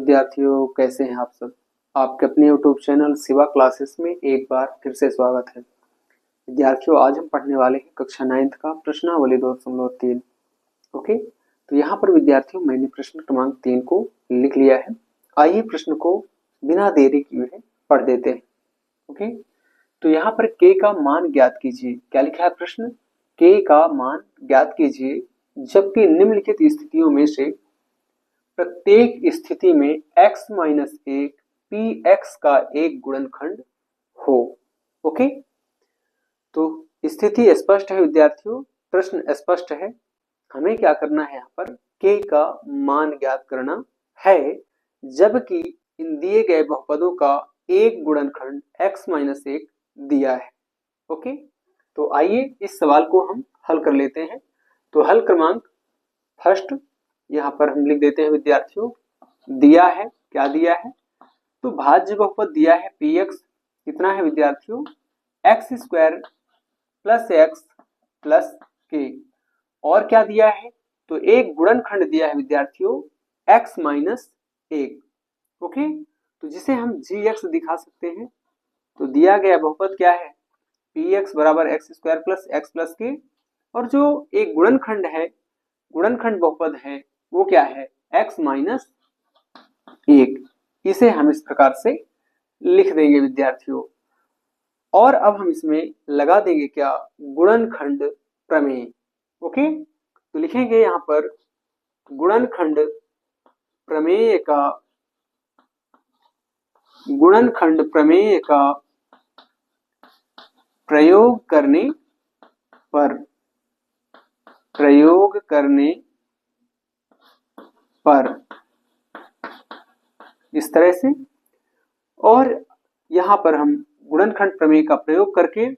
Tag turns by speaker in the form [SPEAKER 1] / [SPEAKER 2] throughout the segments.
[SPEAKER 1] विद्यार्थियों, कैसे हैं आप सब। आपके अपने यूट्यूब चैनल शिवा क्लासेस में एक बार फिर से स्वागत है। विद्यार्थियों, आज हम पढ़ने वाले हैं कक्षा 9th का प्रश्नावली 2.3। ओके, तो यहाँ पर विद्यार्थियों मैंने प्रश्न क्रमांक 3 को लिख लिया है। आइए प्रश्न को बिना देरी किए पढ़ देते हैं। ओके, तो यहाँ पर k का मान ज्ञात कीजिए। क्या लिखा है प्रश्न? k का मान ज्ञात कीजिए जबकि निम्नलिखित स्थितियों में से प्रत्येक स्थिति में x - 1 px का एक गुणनखंड हो। ओके, तो स्थिति स्पष्ट है विद्यार्थियों, प्रश्न स्पष्ट है। हमें क्या करना है, यहाँ पर k का मान ज्ञात करना है जबकि इन दिए गए बहुपदों का एक गुणनखंड x - 1 दिया है। ओके, तो आइए इस सवाल को हम हल कर लेते हैं। तो हल क्रमांक फर्स्ट यहाँ पर हम लिख देते हैं विद्यार्थियों। दिया है, क्या दिया है? तो भाज्य बहुपद दिया है px, कितना है विद्यार्थियों? x² + x + k। और क्या दिया है? तो एक गुणनखंड दिया है विद्यार्थियों x - 1। ओके, तो जिसे हम gx दिखा सकते हैं। तो दिया गया बहुपद क्या है? px = x² + x + k। और जो एक गुणनखंड है, गुणनखंड बहुपद है, वो क्या है? x - 1। इसे हम इस प्रकार से लिख देंगे विद्यार्थियों। और अब हम इसमें लगा देंगे क्या? गुणनखंड प्रमेय। ओके, तो लिखेंगे यहाँ पर गुणनखंड प्रमेय का प्रयोग करने पर इस तरह से। और यहाँ पर हम गुणनखंड प्रमेय का प्रयोग करके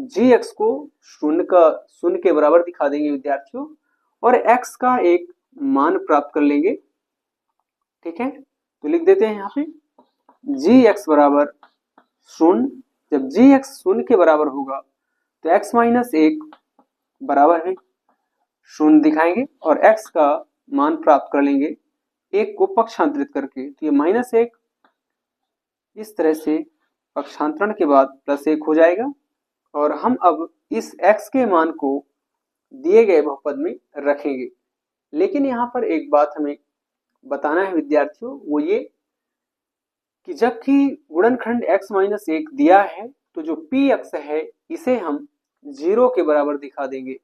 [SPEAKER 1] gx को शून्य के बराबर दिखा देंगे विद्यार्थियों, और x का एक मान प्राप्त कर लेंगे। ठीक है, तो लिख देते हैं यहाँ पे gx = 0। जब gx 0 के बराबर होगा तो x - 1 बराबर है 0 दिखाएंगे और x का मान प्राप्त कर लेंगे 1 को पक्षांतरित करके। तो ये -1 इस तरह से पक्षांतरण के बाद +1 हो जाएगा। और हम अब इस x के मान को दिए गए बहुपद में रखेंगे। लेकिन यहाँ पर एक बात हमें बताना है विद्यार्थियों, वो ये कि जबकि गुणनखंड x - 1 दिया है तो जो px है इसे हम 0 के बराबर दिखा देंगे।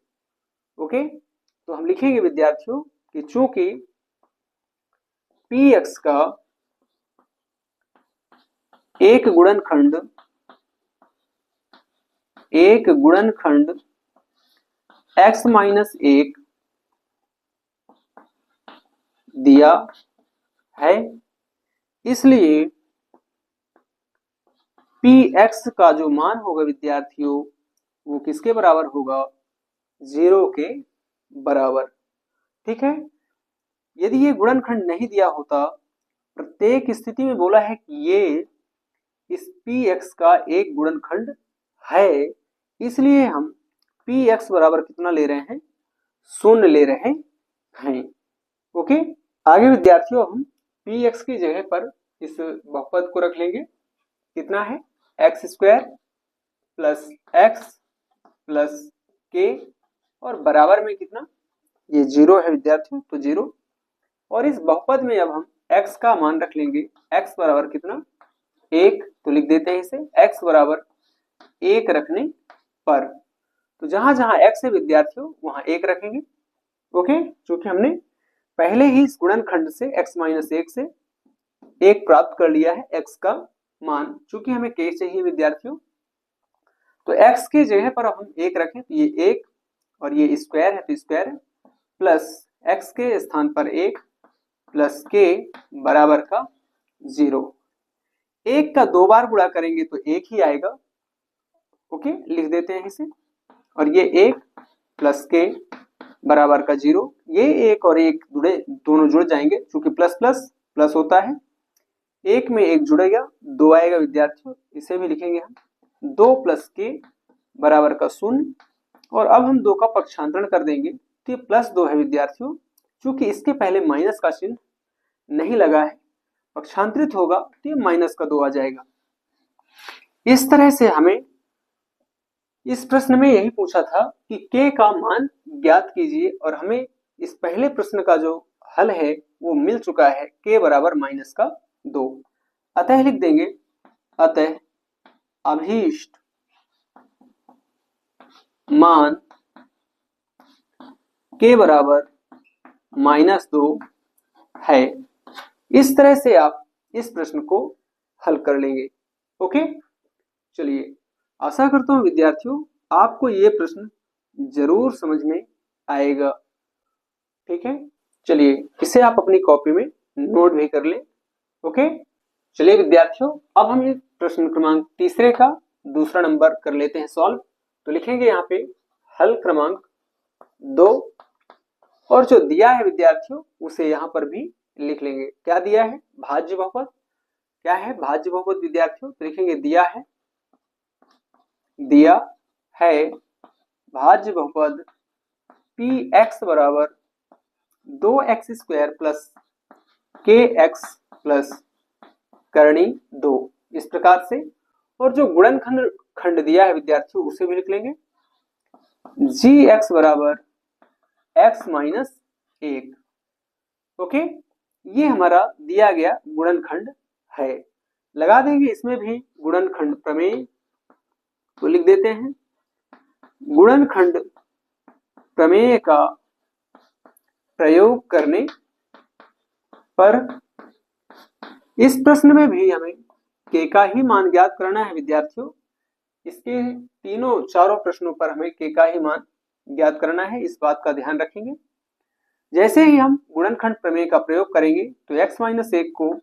[SPEAKER 1] ओके, तो हम लिखेंगे विद्यार्थियों कि चूंकि px का एक गुणनखंड x - 1 दिया है, इसलिए px का जो मान होगा विद्यार्थियों वो किसके बराबर होगा? 0 के बराबर। ठीक है, यदि ये गुणनखंड नहीं दिया होता, प्रत्येक स्थिति में बोला है कि ये इस px का एक गुणनखंड है, इसलिए हम px बराबर कितना ले रहे हैं? 0 ले रहे हैं। ओके, आगे विद्यार्थियों हम px की जगह पर इस बहुपद को रख लेंगे। कितना है? x² + x + k और बराबर में कितना? ये 0 है विद्यार्थियों, तो 0। और इस बहुपद में अब हम x का मान रख लेंगे। x बराबर कितना? 1। तो लिख देते हैं इसे x बराबर 1 रखने पर। तो जहां जहां x है विद्यार्थियों वहां 1 रखेंगे। ओके, क्योंकि हमने पहले ही इस गुणनखंड से x - 1 से 1 प्राप्त कर लिया है x का मान। चूंकि हमें k चाहिए विद्यार्थियों, तो x की जगह पर अब हम 1 रखें तो ये 1 और ये स्क्वायर है तो स्क्वायर है, प्लस x के स्थान पर 1 प्लस k बराबर का 0। 1 का 2 बार गुणा करेंगे तो 1 ही आएगा। ओके, लिख देते हैं इसे। और ये 1 प्लस k बराबर का 0। ये 1 और 1 दोनों जुड़ जाएंगे, क्योंकि प्लस प्लस प्लस होता है। 1 में 1 जुड़ेगा, 2 आएगा विद्यार्थियों। इसे भी लिखेंगे हम 2 + k बराबर का 0। और अब हम 2 का पक्षांतरण कर देंगे तो ये +2 है विद्यार्थियों। चूंकि इसके पहले माइनस का चिन्ह नहीं लगा है, पक्षांतरित होगा तो ये -2 आ जाएगा। इस तरह से हमें इस प्रश्न में यही पूछा था कि k का मान ज्ञात कीजिए, और हमें इस पहले प्रश्न का जो हल है वो मिल चुका है, k बराबर -2। अतः लिख देंगे, अतः अभीष्ट मान k बराबर -2 है। इस तरह से आप इस प्रश्न को हल कर लेंगे। ओके, चलिए, आशा करता हूं विद्यार्थियों आपको ये प्रश्न जरूर समझ में आएगा। ठीक है, चलिए इसे आप अपनी कॉपी में नोट भी कर लें। ओके, चलिए विद्यार्थियों, अब हम ये प्रश्न क्रमांक तीसरे का दूसरा नंबर कर लेते हैं सॉल्व। तो लिखेंगे यहाँ पे हल क्रमांक 2, और जो दिया है विद्यार्थियों उसे यहाँ पर भी लिख लेंगे। क्या दिया है? भाज्य बहुपद। क्या है भाज्य बहुपद विद्यार्थियों? तो लिखेंगे दिया है भाज्य बहुपद px बराबर 2x² प्लस kx प्लस करणी 2, इस प्रकार से। और जो गुणनखंड खंड दिया है विद्यार्थियों उसे भी लिख लेंगे, gx बराबर x माइनस 1। ओके, ये हमारा दिया गया गुणनखंड है। लगा देंगे इसमें भी गुणनखंड प्रमेय, तो लिख देते हैं गुणनखंड प्रमेय का प्रयोग करने पर इस प्रश्न में भी हमें k का ही मान ज्ञात करना है विद्यार्थियों। इसके तीनों चारों प्रश्नों पर हमें k का ही मान ज्ञात करना है, इस बात का ध्यान रखेंगे। जैसे ही हम गुणनखंड प्रमेय का प्रयोग करेंगे तो x माइनस 1 को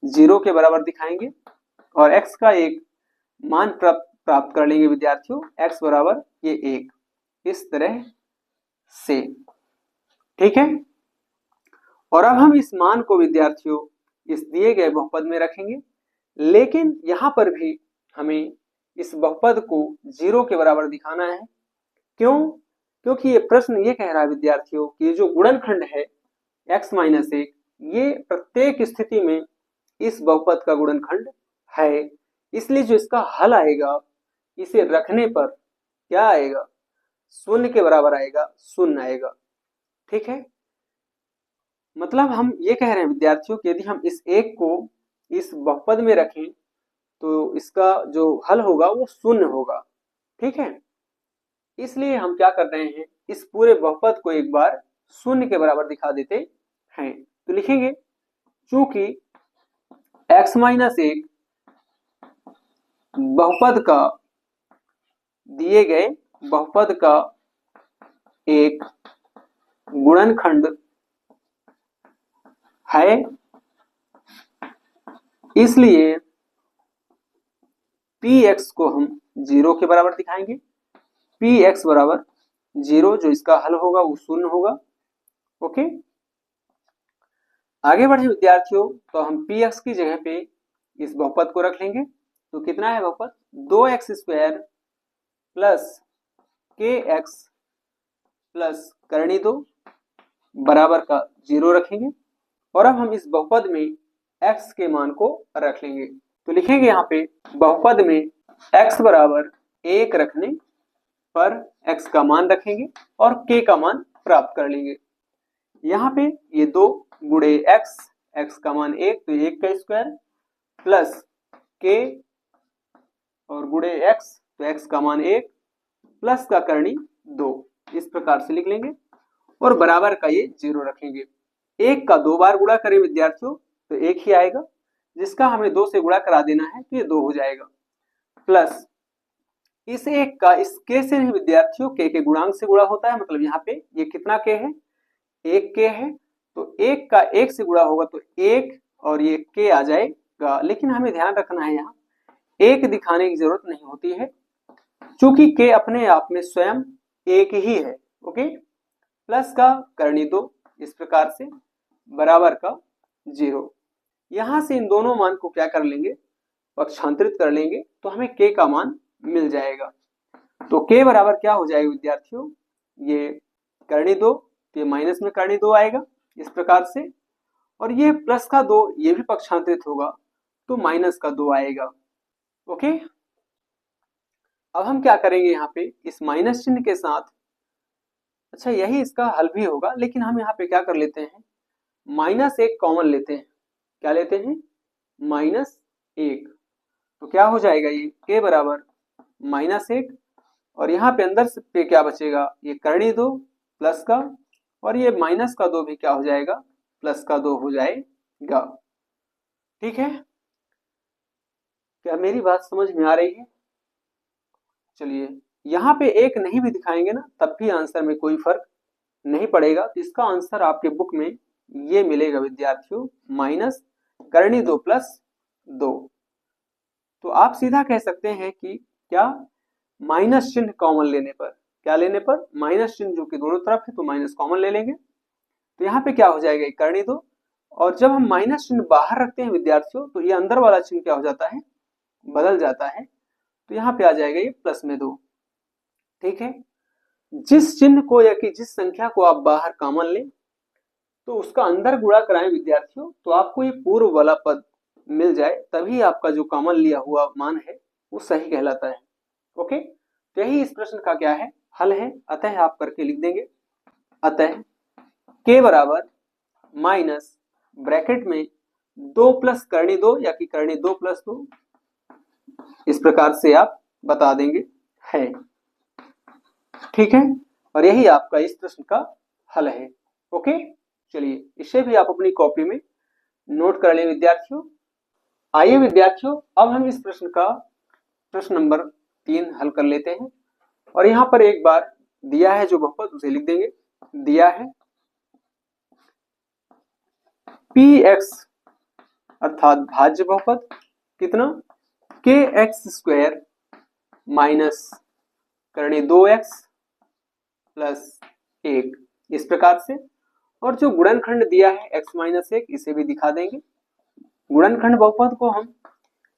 [SPEAKER 1] 0 के बराबर दिखाएंगे और x का एक मान प्राप्त कर लेंगे विद्यार्थियों, x बराबर ये 1, इस तरह से। ठीक है, और अब हम इस मान को विद्यार्थियों इस दिए गए बहुपद में रखेंगे, लेकिन यहां पर भी हमें इस बहुपद को 0 के बराबर दिखाना है। क्यों? क्योंकि ये प्रश्न ये कह रहा है विद्यार्थियों कि जो गुणनखंड है x माइनस 1, ये प्रत्येक स्थिति में इस बहुपद का गुणनखंड है। इसलिए जो इसका हल आएगा, इसे रखने पर क्या आएगा? 0 के बराबर आएगा, 0 आएगा। ठीक है, मतलब हम ये कह रहे हैं विद्यार्थियों कि यदि हम इस 1 को इस बहुपद में रखें तो इसका जो हल होगा वो 0 होगा। ठीक है, इसलिए हम क्या कर रहे हैं, इस पूरे बहुपद को एक बार 0 के बराबर दिखा देते हैं। तो लिखेंगे चूंकि x माइनस 1 बहुपद का दिए गए बहुपद का एक गुणनखंड है, इसलिए px को हम 0 के बराबर दिखाएंगे। px बराबर 0, जो इसका हल होगा वो 0 होगा। ओके, आगे बढ़े विद्यार्थियों, तो हम px की जगह पे इस बहुपद को रख लेंगे। तो कितना है बहुपद? 2x² प्लस kx प्लस करणी 2 बराबर का 0 रखेंगे, और अब हम इस बहुपद में x के मान को रख लेंगे। तो लिखेंगे यहाँ पे बहुपद में x बराबर 1 रखने पर x का मान रखेंगे और k का मान प्राप्त कर लेंगे। यहाँ पे ये 2 गुणे x का मान 1, तो 1 का स्क्वायर प्लस k और गुणे x, तो x का मान 1 प्लस का करणी 2, इस प्रकार से लिख लेंगे, और बराबर का ये 0 रखेंगे। 1 का 2 बार गुणा करें विद्यार्थियों तो 1 ही आएगा, जिसका हमें 2 से गुणा करा देना है तो ये 2 हो जाएगा, प्लस इस 1 का इस k से नहीं विद्यार्थियों, k के गुणांक से गुणा होता है, मतलब यहाँ पे ये कितना k है? 1 k है, तो 1 का 1 से गुणा होगा तो 1 और ये k आ जाएगा। लेकिन हमें ध्यान रखना है, यहाँ 1 दिखाने की जरूरत नहीं होती है, चूंकि k अपने आप में स्वयं 1 ही है। ओके, प्लस का करणी 2, इस प्रकार से बराबर का 0। यहां से इन दोनों मान को क्या कर लेंगे? पक्षांतरित कर लेंगे, तो हमें k का मान मिल जाएगा। तो k बराबर क्या हो जाएगा विद्यार्थियों? ये करणी 2, तो ये माइनस में करणी 2 आएगा, इस प्रकार से। और ये प्लस का 2 ये भी पक्षांतरित होगा तो माइनस का 2 आएगा। ओके, अब हम क्या करेंगे यहाँ पे इस माइनस चिन्ह के साथ, अच्छा यही इसका हल भी होगा, लेकिन हम यहाँ पे क्या कर लेते हैं, -1 कॉमन लेते हैं। क्या लेते हैं, -1। तो क्या हो जाएगा, ये k बराबर -1, और यहाँ पे अंदर से पे क्या बचेगा, ये करणी 2 प्लस का, और ये माइनस का 2 भी क्या हो जाएगा, प्लस का 2 हो जाएगा। ठीक है, क्या मेरी बात समझ में आ रही है? चलिए, यहाँ पे एक नहीं भी दिखाएंगे ना तब भी आंसर में कोई फर्क नहीं पड़ेगा। तो इसका आंसर आपके बुक में ये मिलेगा विद्यार्थियों, माइनस करणी 2 प्लस 2। तो आप सीधा कह सकते हैं कि क्या, माइनस चिन्ह कॉमन लेने पर, क्या लेने पर, माइनस चिन्ह जो कि दोनों तरफ है तो माइनस कॉमन ले लेंगे। तो यहाँ पे क्या हो जाएगा, करणी 2, और जब हम माइनस चिन्ह बाहर रखते हैं विद्यार्थियों तो ये अंदर वाला चिन्ह क्या हो जाता है, बदल जाता है। तो यहाँ पे आ जाएगा ये प्लस में 2। ठीक है, जिस चिन्ह को या कि जिस संख्या को आप बाहर कॉमन लें तो उसका अंदर गुणा कराएं विद्यार्थियों, तो आपको ये पूर्व वाला पद मिल जाए, तभी आपका जो कॉमन लिया हुआ मान है वो सही कहलाता है। ओके, तो यही इस प्रश्न का क्या है, हल है। अतः आप करके लिख देंगे, अतः k बराबर माइनस ब्रैकेट में 2 प्लस करणी 2 या कि करणी 2 प्लस 2, इस प्रकार से आप बता देंगे है। ठीक है, और यही आपका इस प्रश्न का हल है। ओके, चलिए इसे भी आप अपनी कॉपी में नोट कर लें विद्यार्थियों। आइए विद्यार्थियों, अब हम इस प्रश्न का प्रश्न नंबर 3 हल कर लेते हैं। और यहां पर एक बार दिया है जो बहुपद उसे लिख देंगे। दिया है px अर्थात भाज्य बहुपद कितना, kx² माइनस करणी 2x प्लस 1, इस प्रकार से। और जो गुणनखंड दिया है x-1 इसे भी दिखा देंगे। गुणनखंड बहुपद को हम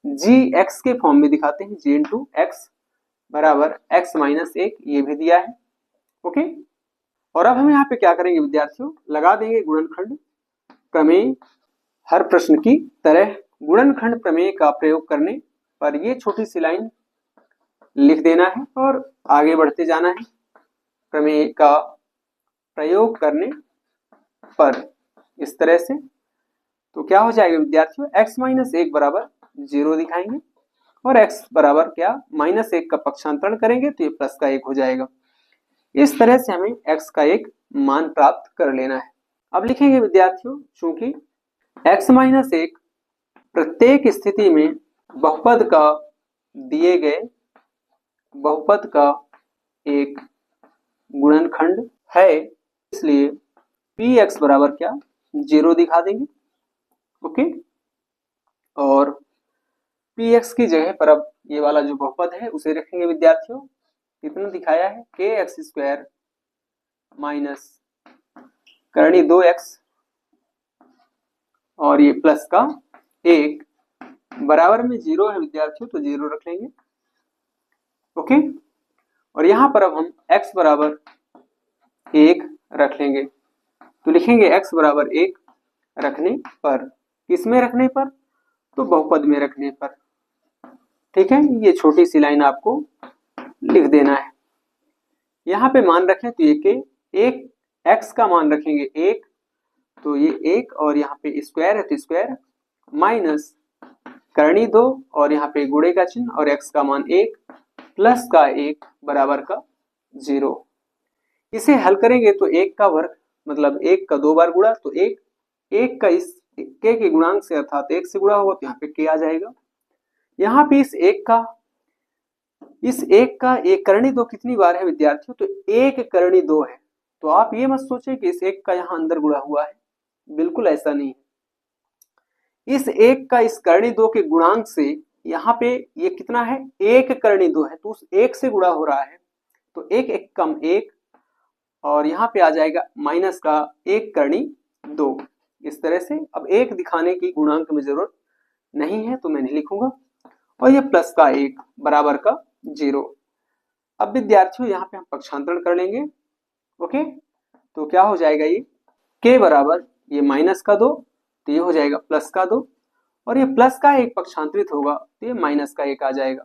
[SPEAKER 1] gx के फॉर्म में दिखाते हैं, g इंटू एक्स बराबर x-1, ये भी दिया है। ओके, और अब हम यहाँ पे क्या करेंगे विद्यार्थियों, लगा देंगे गुणनखंड प्रमेय। हर प्रश्न की तरह गुणनखंड प्रमेय का प्रयोग करने पर ये छोटी सी लाइन लिख देना है और आगे बढ़ते जाना है। प्रमेय का प्रयोग करने पर इस तरह से, तो क्या हो जाएगा विद्यार्थियों, x-1 बराबर 0 दिखाएंगे, और x बराबर क्या, -1 का पक्षांतरण करेंगे तो ये प्लस का 1 हो जाएगा। इस तरह से हमें x का एक मान प्राप्त कर लेना है। अब लिखेंगे विद्यार्थियों, चूंकि x-1 प्रत्येक स्थिति में बहुपद का, दिए गए बहुपद का एक गुणनखंड है, इसलिए px बराबर क्या, 0 दिखा देंगे। ओके, और px की जगह पर अब ये वाला जो बहुपद है उसे रखेंगे विद्यार्थियों। कितना दिखाया है, kx² माइनस करणी 2x और ये प्लस का 1 बराबर में 0 है विद्यार्थियों, तो 0 रख लेंगे। ओके, और यहां पर अब हम x बराबर 1 रख लेंगे। तो लिखेंगे x बराबर 1 रखने पर, किसमें रखने पर, तो बहुपद में रखने पर। ठीक है, ये छोटी सी लाइन आपको लिख देना है। यहाँ पे मान रखें तो ये के एक, x का मान रखेंगे 1, तो ये 1 और यहाँ पे स्क्वायर है तो स्क्वायर, माइनस करणी 2 और यहाँ पे गुणे का चिन्ह और x का मान 1 प्लस का 1 बराबर का 0। इसे हल करेंगे तो 1 का वर्ग मतलब 1 का 2 बार गुणा, तो 1 का इस k के गुणांक से अर्थात 1 से गुणा होगा तो यहाँ पे k आ जाएगा। यहाँ पे इस 1 का एक करणी 2 कितनी बार है विद्यार्थियों, तो 1 करणी 2 है। तो आप ये मत सोचे कि इस 1 का यहाँ अंदर गुणा हुआ है, बिल्कुल ऐसा नहीं है। इस 1 का इस करणी 2 के गुणांक से यहाँ पे ये कितना है, 1 करणी 2 है, तो उस 1 से गुणा हो रहा है, तो 1 1 कम 1 और यहाँ पे आ जाएगा माइनस का 1 करणी 2। इस तरह से अब 1 दिखाने की गुणांक में जरूरत नहीं है तो मैं नहीं लिखूंगा, और ये प्लस का 1 बराबर का 0। अब विद्यार्थियों यहाँ पे हम पक्षांतरण कर लेंगे। ओके, तो क्या हो जाएगा, ये k बराबर ये माइनस का 2 तो ये हो जाएगा प्लस का 2, और ये प्लस का 1 पक्षांतरित होगा तो ये माइनस का 1 आ जाएगा।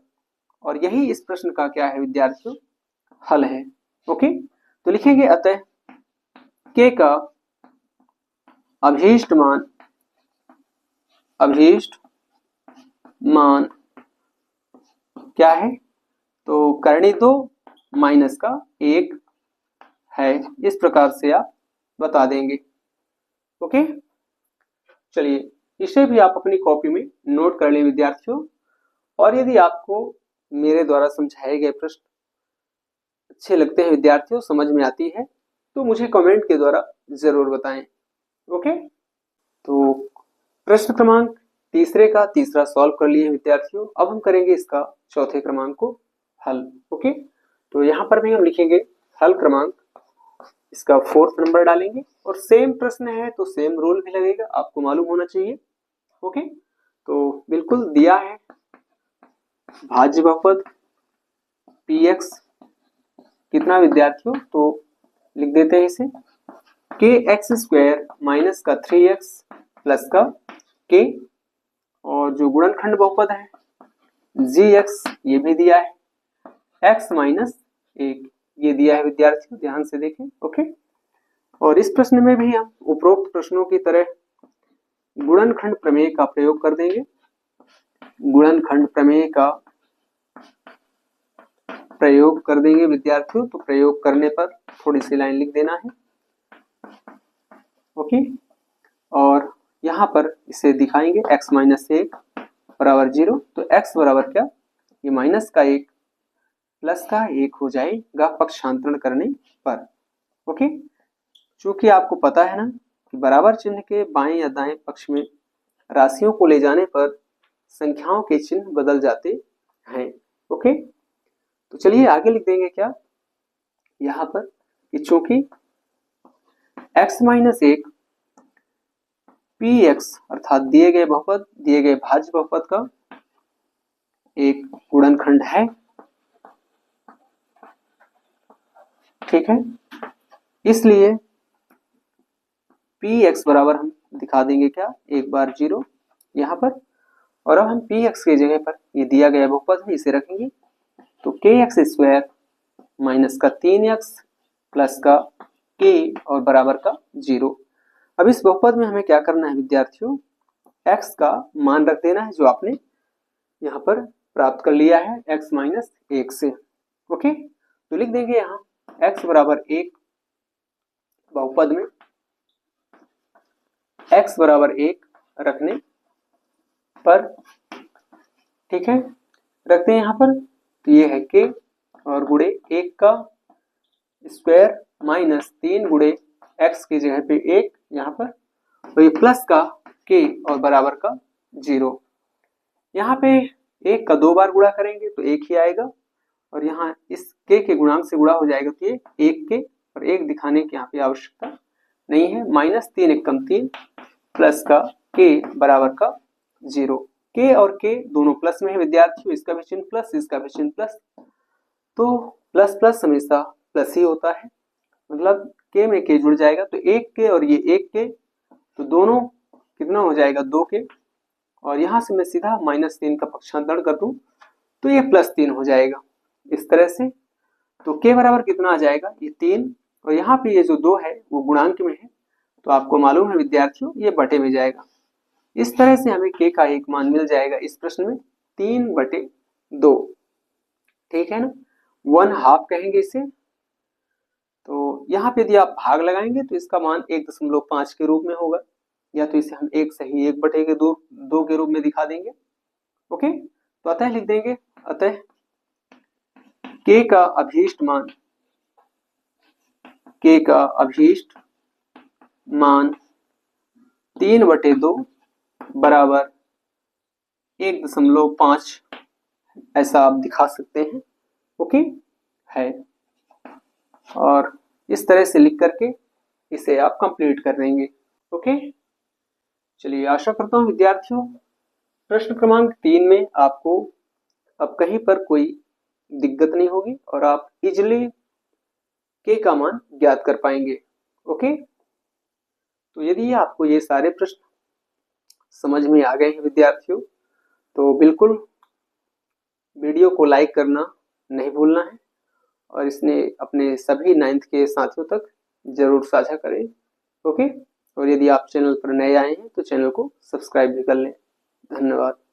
[SPEAKER 1] और यही इस प्रश्न का क्या है विद्यार्थियों, हल है। ओके, तो लिखेंगे अतः k का अभीष्ट मान क्या है, तो करणी 2 माइनस का 1 है। इस प्रकार से आप बता देंगे। ओके, चलिए इसे भी आप अपनी कॉपी में नोट कर लें विद्यार्थियों। और यदि आपको मेरे द्वारा समझाए गए प्रश्न अच्छे लगते हैं विद्यार्थियों, समझ में आती है, तो मुझे कमेंट के द्वारा जरूर बताएं। ओके, तो प्रश्न क्रमांक तीसरे का तीसरा सॉल्व कर लिए विद्यार्थियों। अब हम करेंगे इसका चौथे क्रमांक को हल। ओके, तो यहाँ पर भी हम लिखेंगे हल क्रमांक, इसका 4th नंबर डालेंगे, और सेम प्रश्न है तो सेम रूल भी लगेगा, आपको मालूम होना चाहिए। ओके, तो बिल्कुल दिया है भाज्य बहुपद px कितना विद्यार्थियों, तो लिख देते हैं इसे kx² माइनस का 3x प्लस का k, और जो गुणनखंड बहुपद है gx ये भी दिया है, x माइनस 1 ये दिया है विद्यार्थियों, ध्यान से देखें। ओके, और इस प्रश्न में भी हम उपरोक्त प्रश्नों की तरह गुणनखंड प्रमेय का प्रयोग कर देंगे। गुणनखंड प्रमेय का प्रयोग कर देंगे विद्यार्थियों, तो प्रयोग करने पर थोड़ी सी लाइन लिख देना है। ओके, और यहाँ पर इसे दिखाएंगे x माइनस 1 बराबर 0, तो x बराबर क्या, ये माइनस का 1 प्लस का 1 हो जाएगा पक्षांतरण करने पर। ओके, चूंकि आपको पता है ना कि बराबर चिन्ह के बाएं या दाएं पक्ष में राशियों को ले जाने पर संख्याओं के चिन्ह बदल जाते हैं। ओके, तो चलिए आगे लिख देंगे क्या यहाँ पर कि चूंकि x माइनस 1 px अर्थात दिए गए बहुपद, दिए गए भाज्य बहुपद का एक गुणनखंड है, ठीक है, इसलिए px बराबर हम दिखा देंगे क्या, एक बार 0 यहाँ पर, और अब हम px की जगह पर ये दिया गया बहुपद है इसे रखेंगे, तो kx² माइनस का 3x प्लस का k और बराबर का 0। अब इस बहुपद में हमें क्या करना है विद्यार्थियों, x का मान रख देना है जो आपने यहाँ पर प्राप्त कर लिया है x माइनस 1 से। ओके, तो लिख देंगे यहाँ x बराबर 1 बहुपद में x बराबर 1 रखने पर, ठीक है, रखते हैं यहाँ पर, तो ये है k और गुणे 1 का स्क्वायर माइनस 3 गुणे x की जगह पे 1 यहाँ पर, तो ये प्लस का k और बराबर का 0। यहाँ पे 1 का 2 बार गुणा करेंगे तो 1 ही आएगा, और यहाँ इस k के गुणांक से गुणा हो जाएगा तो ये 1k, और 1 दिखाने की यहाँ पे आवश्यकता नहीं है। माइनस 3 एकम 3 प्लस का k बराबर का 0। k और k दोनों प्लस में है विद्यार्थियों, इसका भी चिन्ह प्लस, इसका भी चिन्ह प्लस, तो प्लस प्लस हमेशा प्लस ही होता है, मतलब k में k जुड़ जाएगा तो 1k और ये 1k, तो दोनों कितना हो जाएगा 2k, और यहां से मैं सीधा माइनस 3 का पक्षांतरण कर दूं तो ये प्लस 3 हो जाएगा इस तरह से। तो k बराबर कितना आ जाएगा, ये 3, और यहाँ पे ये जो 2 है वो गुणांक में है, तो आपको मालूम है विद्यार्थियों ये बटे में जाएगा। इस तरह से हमें k का एक मान मिल जाएगा इस प्रश्न में 3/2, ठीक है ना, 1/2 कहेंगे इसे। तो यहाँ पे यदि आप भाग लगाएंगे तो इसका मान 1.5 के रूप में होगा, या तो इसे हम 1 सही 1/2 के रूप में दिखा देंगे। ओके, तो अतः लिख देंगे, अतः k का अभीष्ट मान 3/2 बराबर 1.5 ऐसा आप दिखा सकते हैं। ओके है, और इस तरह से लिख करके इसे आप कंप्लीट कर देंगे। ओके, चलिए आशा करता हूं विद्यार्थियों प्रश्न क्रमांक 3 में आपको अब कहीं पर कोई दिक्कत नहीं होगी और आप इजिली k का मान ज्ञात कर पाएंगे। ओके, तो यदि आपको ये सारे प्रश्न समझ में आ गए हैं विद्यार्थियों, तो बिल्कुल वीडियो को लाइक करना नहीं भूलना है और इसने अपने सभी 9th के साथियों तक जरूर साझा करें। ओके, और यदि आप चैनल पर नए आए हैं तो चैनल को सब्सक्राइब भी कर लें। धन्यवाद।